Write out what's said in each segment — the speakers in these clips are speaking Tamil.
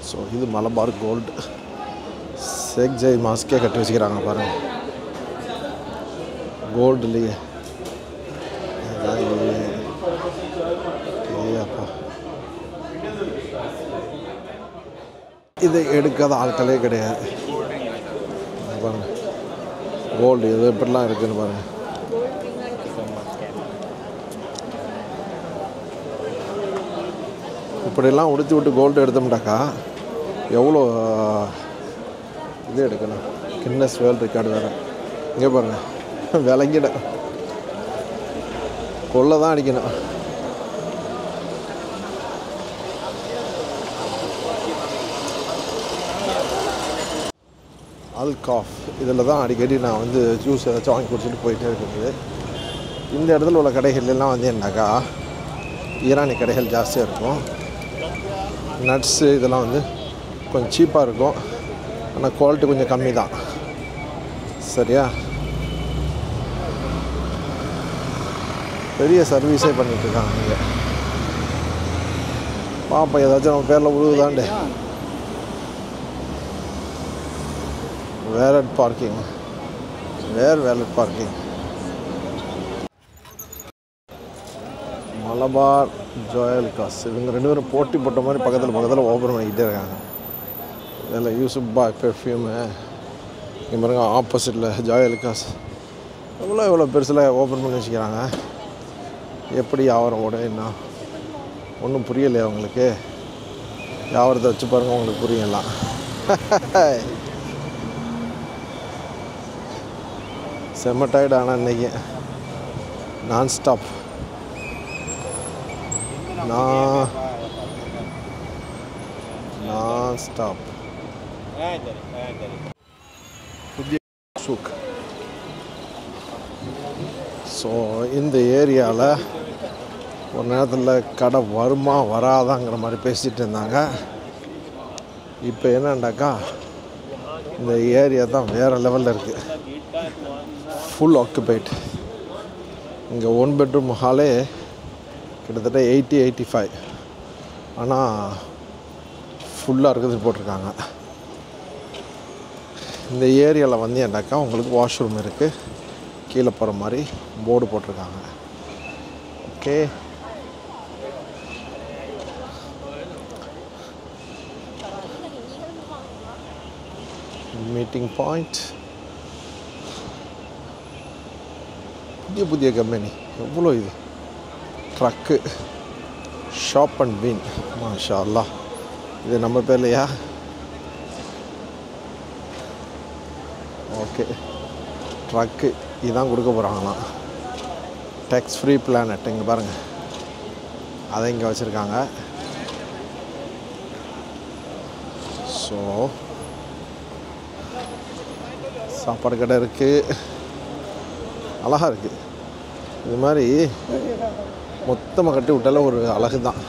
ஸோ இது மலபார் கோல்டு. ஷேக் ஜாய் மாஸ்கே கட்டி வச்சுக்கிறாங்க பாருங்கள், கோல்டுலேயே. அப்பா இதை எடுக்காத ஆட்களே கிடையாது பாருங்கள். கோல்டு இது எப்படிலாம் இருக்குதுன்னு பாருங்கள். இப்படியெல்லாம் உடுத்தி விட்டு கோல்டு எடுத்தோம்னாக்கா எவ்வளோ இது எடுக்கணும். கின்னஸ் வேர்ல்ட் ரெக்கார்டு வேறு. இங்கே பாருங்கள், விளங்கிட கொள்ள தான் அடிக்கணும். அல்காஃப் இதில் தான் அடிக்கடி நான் வந்து ஜூஸ் ஏதாச்சும் வாங்கி குடிச்சிட்டு போயிட்டே இருக்குது. இந்த இடத்துல உள்ள கடைகள்லாம் வந்து என்னக்கா ஈரானி கடைகள் ஜாஸ்தியாக இருக்கும். நட்ஸு இதெல்லாம் வந்து கொஞ்சம் சீப்பாக இருக்கும், ஆனால் குவாலிட்டி கொஞ்சம் கம்மி தான். சரியா, பெரிய சர்வீஸே பண்ணிகிட்ருக்காங்க இங்கே. பாப்பா ஏதாச்சும் நம்ம பேரில் உழுவுதாண்டு. Valet parking, valet parking. Malabar Joyalukkas இவங்க ரெண்டு பேரும் போட்டி போட்ட மாதிரி பக்கத்தில் ஓப்பன் பண்ணிக்கிட்டே இருக்காங்க. இதில் யூசுப்பா பெர்ஃப்யூமு, இங்கே பாருங்க ஆப்போசிட்டில் ஜோயலுக்காஸ். எவ்வளோ பெருசில் ஓப்பன் பண்ணி வச்சுக்கிறாங்க. எப்படி வியாபாரம் ஓட என்ன ஒன்றும் புரியலையே அவங்களுக்கு. வியாபாரத்தை வச்சு பாருங்கள், உங்களுக்கு புரியலாம். செம்ம டயர்டு. ஆனால் இன்றைக்கி நான் ஸ்டாப். புதிய சூக். ஸோ இந்த ஏரியாவில் ஒரு நேரத்தில் கடை வருமா வராதாங்கிற மாதிரி பேசிகிட்டு இருந்தாங்க. இப்போ என்னண்டாக்கா இந்த ஏரியா தான் வேறு லெவலில் இருக்குது. Full occupied. இங்கே 1 பெட்ரூம் ஹாலே கிட்டத்தட்ட 80-85, ஆனால் ஃபுல்லாக இருக்குது போட்டிருக்காங்க. இந்த ஏரியாவில் வந்து என்னக்கா உங்களுக்கு வாஷ்ரூம் இருக்குது, கீழே போகிற மாதிரி போர்டு போட்டிருக்காங்க. Okay, meeting point. புதிய கம்பெனி எவ்வளோ இது. ட்ரக்கு ஷாப் அண்ட் வீன். மாஷா அல்லாஹ், இது நம்ம பேர்லையா? ஓகே, ட்ரக்கு இதுதான் கொடுக்க போகிறாங்களாம். டேக்ஸ் ஃப்ரீ பிளானட் இங்கே பாருங்கள், அதை இங்கே வச்சுருக்காங்க. ஸோ சாப்பாடு கடை இருக்குது, அழகாக இருக்குது. இது மாதிரி மொத்தமாக கட்டி விட்டால ஒரு அழகு தான்.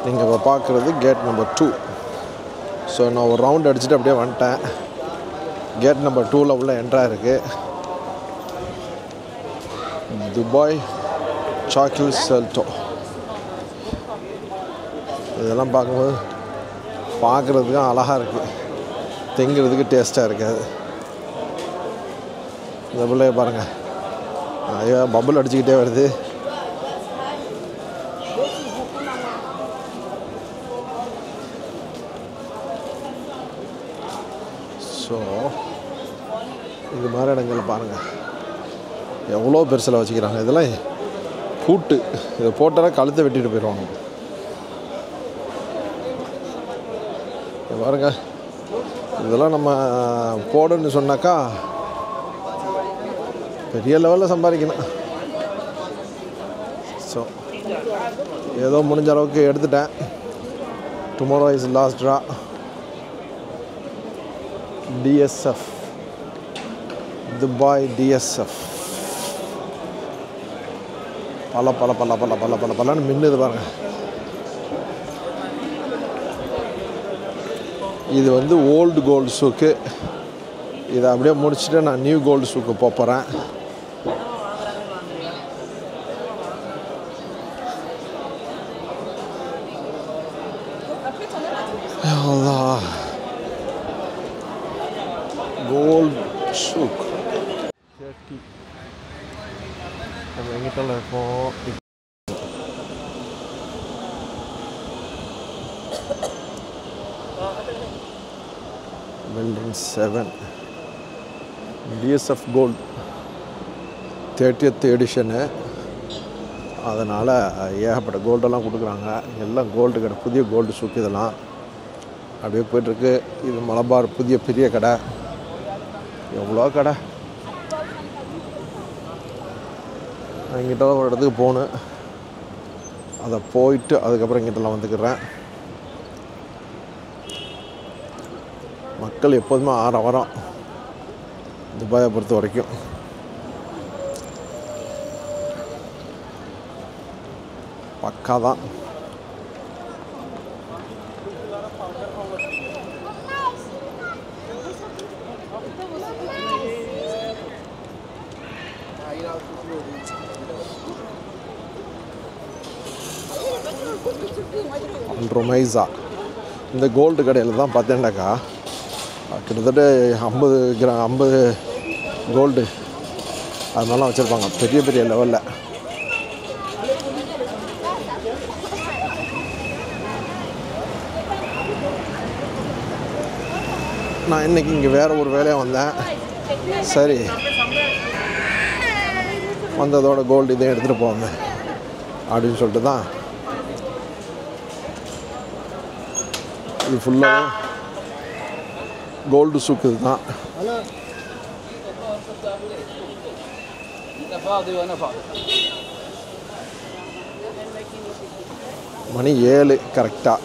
நீங்கள் இப்போ பார்க்குறது கேட் நம்பர் 2. ஸோ நான் ஒரு ரவுண்ட் அடிச்சுட்டு அப்படியே வந்துட்டேன். கேட் நம்பர் 2ல் உள்ள என்ட்ரா இருக்குது. துபாய் சாக்கில் செல்டோ. இதெல்லாம் பார்க்குறதுக்கு அழகாக இருக்குது, திங்கிறதுக்கு டேஸ்ட்டாக இருக்காது. இந்த பிள்ளைய பாருங்கள், ஐயோ பபுள் அடிச்சுக்கிட்டே வருது. ஸோ இது மாதிரி இடங்கள் பாருங்கள் எவ்வளோ பெருசில் வச்சுக்கிறாங்க. இதெல்லாம் பூட்டு, இதை போட்டால் கழுத்தை வெட்டிட்டு போயிடுவாங்க. பாருங்க, இதெல்லாம் நம்ம போடுன்னு சொன்னாக்கா பெரிய லெவலில் சம்பாதிக்கணும். ஸோ ஏதோ முடிஞ்ச அளவுக்கு எடுத்துட்டேன். Tomorrow is last draw. TSF, Dubai TSF. பலன்னு மின்னுது பாருங்க. இது வந்து ஓல்டு கோல்டு சூக்கு. இதை அப்படியே முடிச்சுட்டு நான் நியூ கோல்டு சூக்கு போகிறேன். Allah. Gold souk. 30. நம்ம எங்கிட்ட இருக்கோம். Building 7. DSF Gold 30th edition. அதனால் ஏகப்பட்ட கோல்டெல்லாம் கொடுக்குறாங்க. எல்லாம் கோல்டு கடை, புதிய கோல்டு சூக் இதெல்லாம் அப்படியே போய்ட்டுருக்கு. இது மலபார் புதிய பெரிய கடை. எவ்வளோ கடை. இங்கிட்ட ஒரு இடத்துக்கு போகணும். அதை போயிட்டு அதுக்கப்புறம் இங்கிட்டலாம் வந்துக்கிறேன். மக்கள் எப்போதுமே ஆரவாரம் துபாயை பொறுத்த வரைக்கும். பக்கா தான். ரொமைஸா இந்த கோல்டு கடையில் தான் பார்த்தேன்டாக்கா கிட்டத்தட்ட 50 கோல்டு அது மாதிரிலாம் வச்சுருப்பாங்க பெரிய பெரிய லெவலில். நான் இன்றைக்கி இங்கே வேறு ஒரு வேலையாக வந்தேன். சரி வந்ததோட கோல்டு இதையும் எடுத்துகிட்டு போவேன் அப்படின்னு சொல்லிட்டு தான். இது ஃபுல்லாக கோல்டு சூக்கு தான். மணி 7 கரெக்டாக.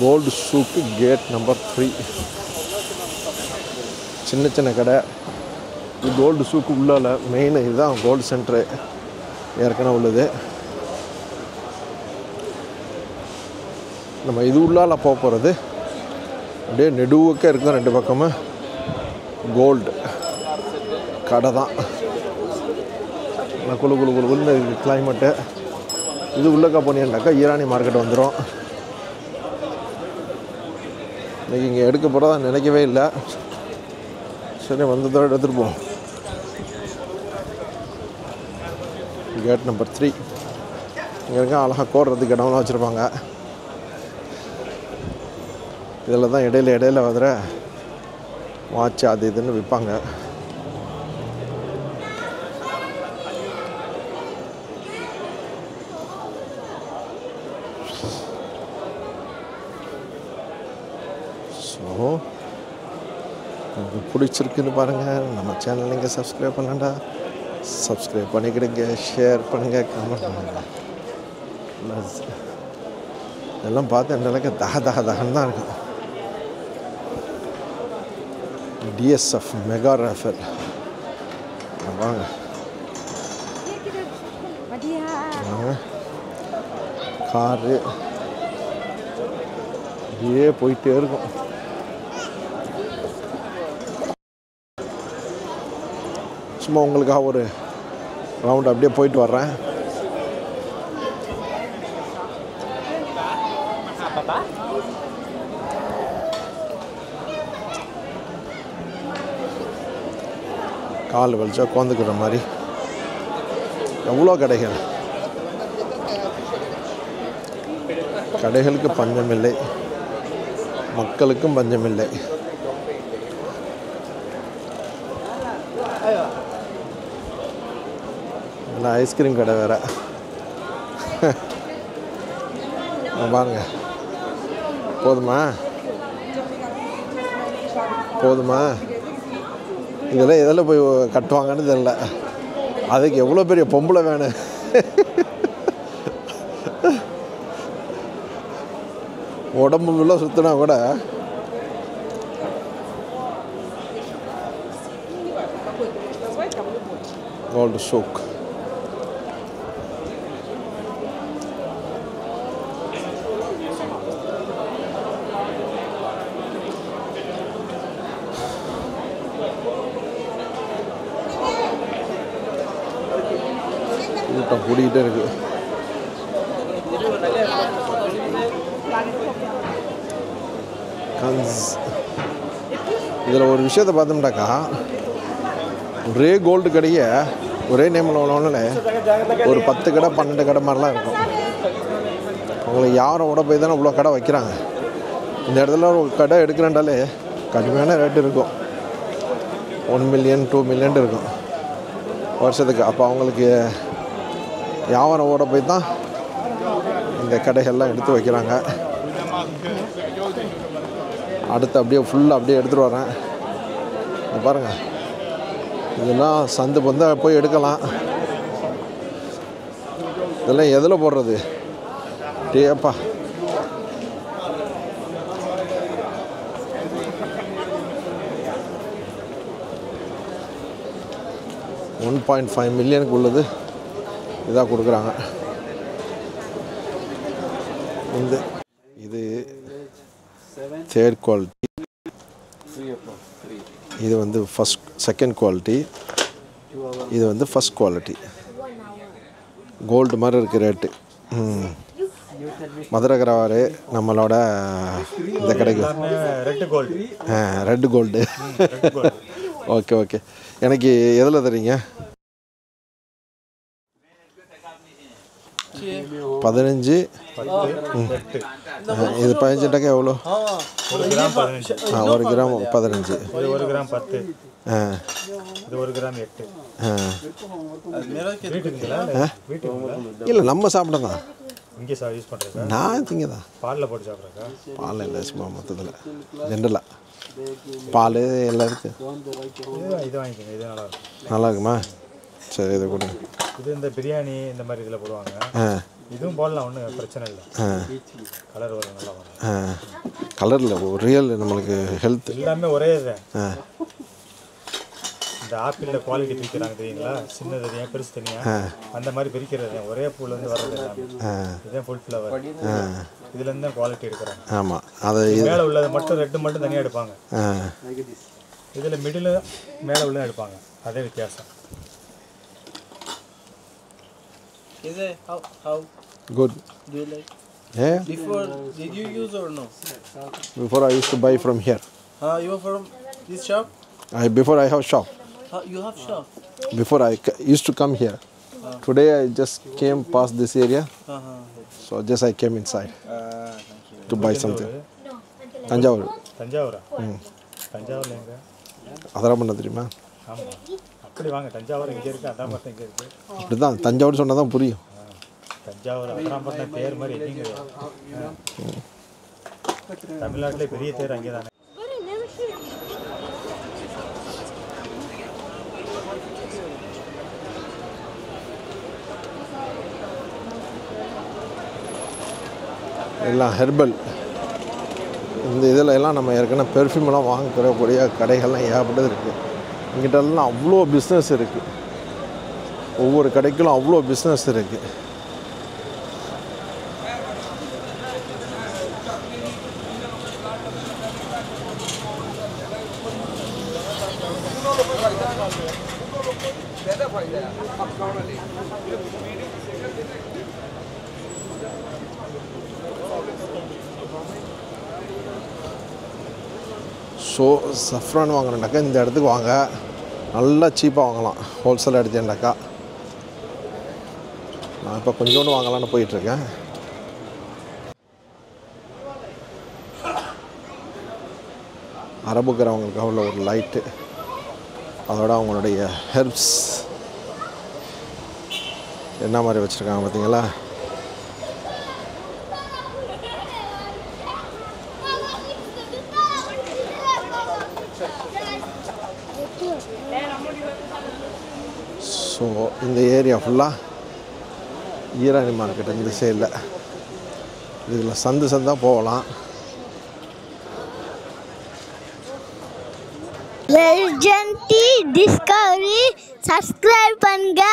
Gold souk gate number 3. சின்ன சின்ன கடை. இது கோல்டு சூக்கு உள்ளால மெயின் இதுதான் கோல்டு சென்டரு ஏற்கனவே உள்ளது. நம்ம இது உள்ளால போக போகிறது அப்படியே நெடுவுக்க இருக்கும். 2 பக்கமும் கோல்டு கடை தான். குழு குழு குழுன்னு கிளைமேட்டு. இது உள்ளக்கா போனீங்கன்னாக்கா ஈரானி மார்க்கெட் வந்துடும். இன்றைக்கி இங்கே எடுக்க போகிறதா நினைக்கவே இல்லை. சரி வந்ததோடு எடுத்துகிட்டு போவோம். Gate number 3. இங்கே இருக்க அழகாக கோடுறதுக்கு இடம்லாம் வச்சுருப்பாங்க. இதில் தான் இடையில வர வாட்ச் அது இதுன்னு விற்பாங்க. ஸோ உங்களுக்கு பிடிச்சிருக்குன்னு பாருங்கள். நம்ம சேனல் நீங்கள் சப்ஸ்கிரைப் பண்ணலாம்டா. சப்ஸ்கிரைப் பண்ணிக்கிடுங்க, ஷேர் பண்ணுங்கள், கமெண்ட் பண்ணுங்கள். இதெல்லாம் பார்த்து எந்த அளவுக்கு தகன்னு தான் இருக்கும். DSF மெகா ராஃபல் வாங்க காரு இப்படியே போயிட்டே இருக்கும். சும்மா உங்களுக்காக ஒரு ரவுண்ட் அப்படியே போயிட்டு வர்றேன். கால் வலிச்சா உட்காந்துக்கிற மாதிரி எவ்வளோ கடைகள். கடைகளுக்கு பஞ்சமில்லை, மக்களுக்கும் பஞ்சமில்லை. இல்லை ஐஸ்கிரீம் கடை வேறு பாருங்க. போதுமா இதெல்லாம் எதில் போய் கட்டுவாங்கன்னு தெரியல. அதுக்கு எவ்வளோ பெரிய பொம்பளை வேணும். உடம்பு ஃபுல்லாக சுற்றினா கூட கோல்டு சூக். கூட்டம் கூடிக்கிட்டே இருக்குது. இதில் ஒரு விஷயத்தை பார்த்தோம்னாக்கா, ஒரே கோல்டு கடையை ஒரே நேமில் உள்ளவனால ஒரு 10 கடை 12 கடை மாதிரிலாம் இருக்கும். அவங்களுக்கு யாரோட போய் தானே இவ்வளோ கடை வைக்கிறாங்க. இந்த இடத்துல ஒரு கடை எடுக்கிறேன்டாலே கடுமையான ரேட்டு இருக்கும். 1 மில்லியன் 2 மில்லியன் இருக்கும் வருஷத்துக்கு. அப்போ அவங்களுக்கு வியாபாரம் ஓட போய் தான் இந்த கடைகள்லாம் எடுத்து வைக்கிறாங்க. அடுத்து அப்படியே ஃபுல்லாக அப்படியே எடுத்துகிட்டு வரேன். பாருங்கள், இதெல்லாம் சந்து பந்தா போய் எடுக்கலாம். இதெல்லாம் எதில் போடுறது டேப்பா? 1.5 மில்லியனுக்கு உள்ளது இதாக கொடுக்குறாங்க. இது தேர்ட் குவாலிட்டி, இது வந்து செகண்ட் குவாலிட்டி, இது வந்து ஃபஸ்ட் குவாலிட்டி. கோல்டு மாதிரி இருக்குது ரேட்டு. மதுரகரவாறு நம்மளோட இந்த கடைக்கு ரெட்டு கோல்டு. Okay okay. எனக்கு எதில் தரீங்க? 15. இது 15 டக்கா எவ்வளோ? 1 கிராம் 15. 1 கிராம் 15. 1 கிராம் 10. இது 1 கிராம் 8. இல்லை, நம்ம சாப்பிட தான் இங்கே யூஸ் பண்ணுறேன். நான் திங்க தான் பாலில் போட்டு சாப்பிட்றேன். பால் இல்லை, சும்மா மொத்தத்தில் ஜென்ரலாக பால் எல்லாம் இருக்குது. இது வாங்கிக்கோங்க, இது நல்லா இருக்கும். நல்லா இருக்குமா? சரி, இதை கொடுங்க. இது இந்த பிரியாணி இந்த மாதிரி இதில் போடுவாங்க. இதுவும் போடலாம், ஒன்றும் பிரச்சனை இல்லை. கலர் வரும், நல்லா வரும். கலரில் ரியல் நம்மளுக்கு ஹெல்த் எல்லாமே ஒரே இது. இந்த ஆப்பிளில் குவாலிட்டி பிரிக்கிறாங்க தெரியுங்களா? சின்ன தனியாக பெருசு தனியாக அந்த மாதிரி பிரிக்கிறது ஒரே பூலேருந்து வர்றது எல்லாமே. இதுதான் ஃபுல் ஃப்ளவர். இதுலேருந்து தான் குவாலிட்டி எடுக்கிறாங்க. ஆமாம், அதை மேலே உள்ளது மட்டும் ரெட்டு மட்டும் தனியாக எடுப்பாங்க. இதில் மிடில் மேலே உள்ள எடுப்பாங்க. அதே வித்தியாசம். Is it how good do you like? Yeah. Before did you use or no? Before I used to buy from here. You are from this shop? Before I have shop. You have shop? Before I used to come here. Today I just came past this area. So just I came inside to buy something. Tanjavur. Tanjavur. Tanjavur enga? Adara panna theriyuma? Ama. அப்படி வாங்க, தஞ்சாவூர் இங்கே இருக்குது, அதான் மட்டும் இங்கே இருக்குது. அப்படி தான் தஞ்சாவூர் சொன்னால் தான் புரியும். தஞ்சாவூர் அதான் பண்ண தேர் மாதிரி எங்கேயும் கிடையாது. தமிழ்நாட்டிலே பெரிய தேர் அங்கே தானே. எல்லாம் ஹெர்பல். இந்த இதில் எல்லாம் நம்ம ஏற்கனவே பெர்ஃப்யூமெல்லாம் வாங்கக்கூடிய கடைகள்லாம் ஏகப்பட்டது இருக்குது. இங்கிட்டெல்லாம் அவ்வளோ பிஸ்னஸ் இருக்குது. ஒவ்வொரு கடைக்கும் அவ்வளோ பிஸ்னஸ் இருக்குது. ஸோ சஃப்ரான் வாங்கினாக்கா இந்த இடத்துக்கு வாங்க, நல்லா சீப்பாக வாங்கலாம். ஹோல்சேல் எடுத்தேன்டாக்கா. நான் இப்போ கொஞ்சோண்டு வாங்கலான்னு போயிட்டுருக்கேன். அரபுக்கிறவங்களுக்கு அவ்வளோ ஒரு லைட்டு, அதோட அவங்களுடைய ஹெர்ப்ஸ் என்ன மாதிரி வச்சுருக்காங்க பார்த்தீங்களா? ஸோ இந்த ஏரியா ஃபுல்லாக ஈரானி மார்க்கெட் இந்த சைடில். இதில் சந்தாக போகலாம். Legend Discovery subscribe பண்ணுங்க.